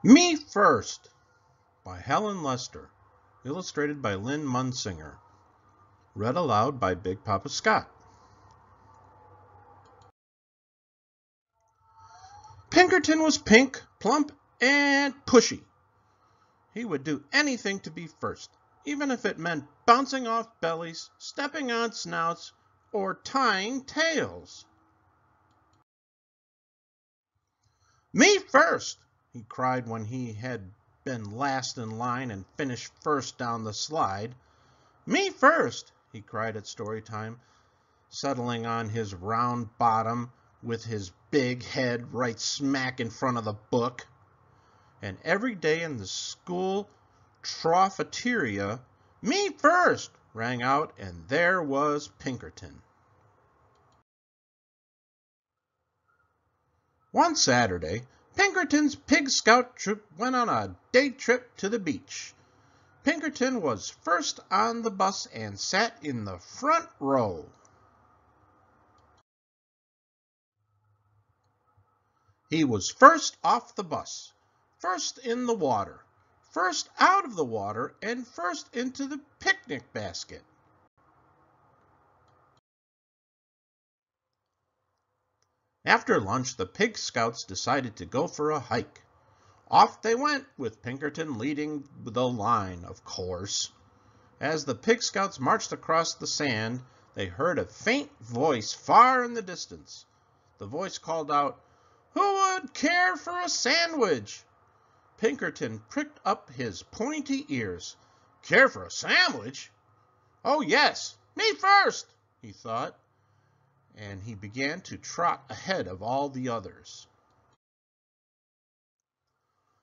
Me First by Helen Lester, illustrated by Lynn Munsinger, read aloud by Big Papa Scott. Pinkerton was pink, plump, and pushy. He would do anything to be first, even if it meant bouncing off bellies, stepping on snouts, or tying tails. Me first, he cried when he had been last in line and finished first down the slide. Me first, he cried at story time, settling on his round bottom with his big head right smack in front of the book. And every day in the school troughateria, me first, rang out, and there was Pinkerton. One Saturday, Pinkerton's Pig Scout troop went on a day trip to the beach. Pinkerton was first on the bus and sat in the front row. He was first off the bus, first in the water, first out of the water, and first into the picnic basket. After lunch, the Pig Scouts decided to go for a hike. Off they went, with Pinkerton leading the line, of course. As the Pig Scouts marched across the sand, they heard a faint voice far in the distance. The voice called out, "Who would care for a sandwich?" Pinkerton pricked up his pointy ears. Care for a sandwich? Oh, yes, me first, he thought, and he began to trot ahead of all the others.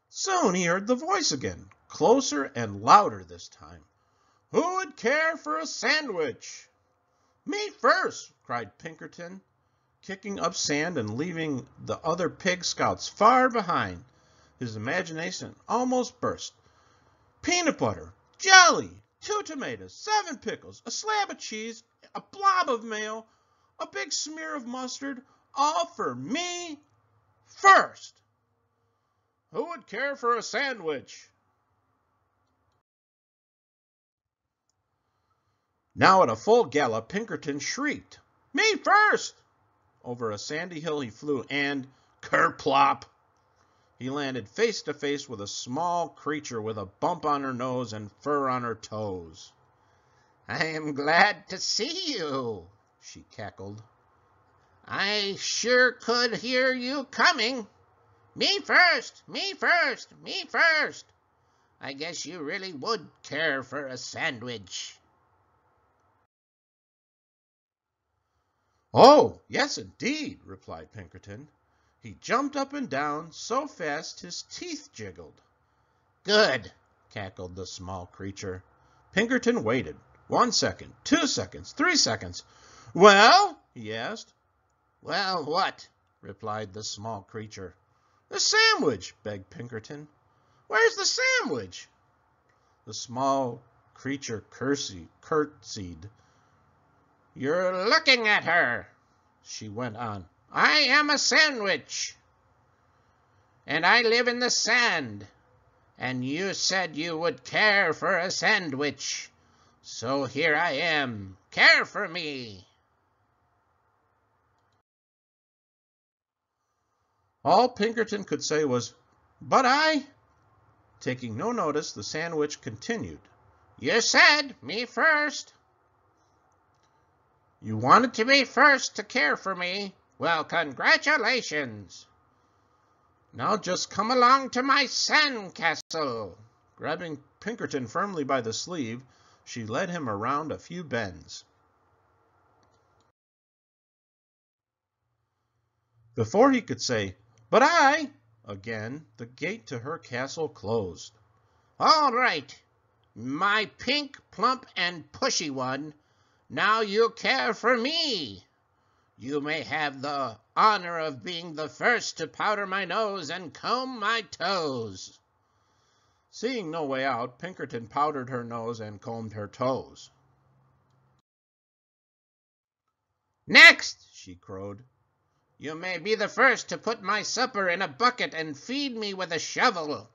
Soon he heard the voice again, closer and louder this time. Who would care for a sandwich? Me first, cried Pinkerton, kicking up sand and leaving the other Pig Scouts far behind. His imagination almost burst. Peanut butter, jelly, 2 tomatoes, 7 pickles, a slab of cheese, a blob of mayo, a big smear of mustard, all for me first. Who would care for a sandwich? Now at a full gallop, Pinkerton shrieked, Me first! Over a sandy hill he flew, and kerplop! He landed face to face with a small creature with a bump on her nose and fur on her toes. I am glad to see you, she cackled. I sure could hear you coming. Me first, me first, me first. I guess you really would care for a sandwich. Oh, yes, indeed, replied Pinkerton. He jumped up and down so fast his teeth jiggled. Good, cackled the small creature. Pinkerton waited. 1 second, 2 seconds, 3 seconds. Well? He asked. Well, what? Replied the small creature. The sandwich, begged Pinkerton. Where's the sandwich? The small creature curtsied. You're looking at her, she went on. I am a sandwich, and I live in the sand, and you said you would care for a sandwich, so here I am. Care for me. All Pinkerton could say was, But I... Taking no notice, the sandwich continued. You said me first. You wanted to be first to care for me. Well, congratulations. Now just come along to my sand castle. Grabbing Pinkerton firmly by the sleeve, she led him around a few bends. Before he could say, But I, again, the gate to her castle closed. All right, my pink, plump, and pushy one. Now you care for me. You may have the honor of being the first to powder my nose and comb my toes. Seeing no way out, Pinkerton powdered her nose and combed her toes. Next, she crowed. You may be the first to put my supper in a bucket and feed me with a shovel."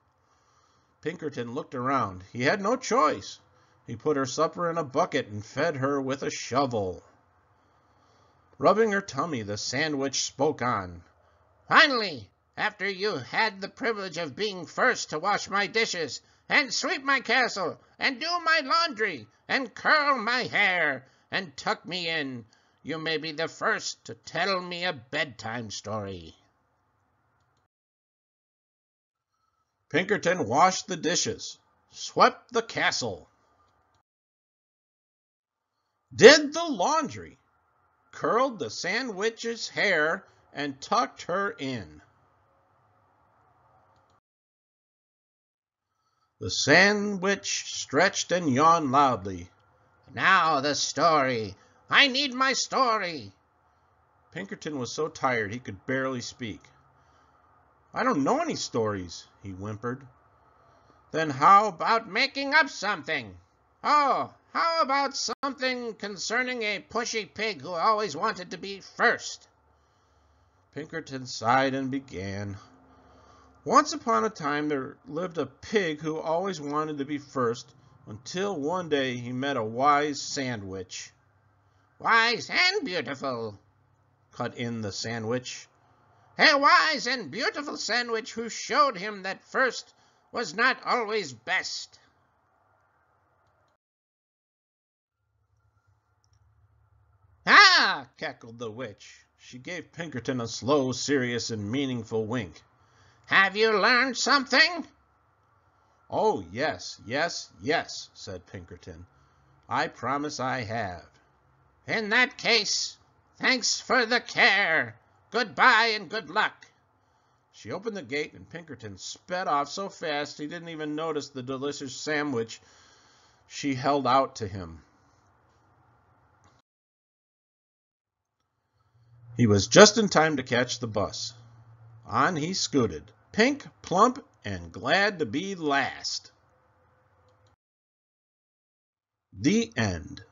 Pinkerton looked around. He had no choice. He put her supper in a bucket and fed her with a shovel. Rubbing her tummy, the sandwich spoke on. "Finally, after you had the privilege of being first to wash my dishes, and sweep my castle, and do my laundry, and curl my hair, and tuck me in, you may be the first to tell me a bedtime story." Pinkerton washed the dishes, swept the castle, did the laundry, curled the sandwich's hair, and tucked her in. The sandwich stretched and yawned loudly. "Now the story. I need my story." Pinkerton was so tired he could barely speak. "I don't know any stories," he whimpered. "Then how about making up something? Oh, how about something concerning a pushy pig who always wanted to be first?" Pinkerton sighed and began. Once upon a time there lived a pig who always wanted to be first, until one day he met a wise sandwich. "Wise and beautiful," cut in the sandwich. "A wise and beautiful sandwich who showed him that first was not always best." "Ah!" cackled the witch. She gave Pinkerton a slow, serious, and meaningful wink. "Have you learned something?" "Oh, yes, yes, yes," said Pinkerton. "I promise I have." "In that case, thanks for the care. Goodbye and good luck." She opened the gate, and Pinkerton sped off so fast he didn't even notice the delicious sandwich she held out to him. He was just in time to catch the bus. On he scooted, pink, plump, and glad to be last. The end.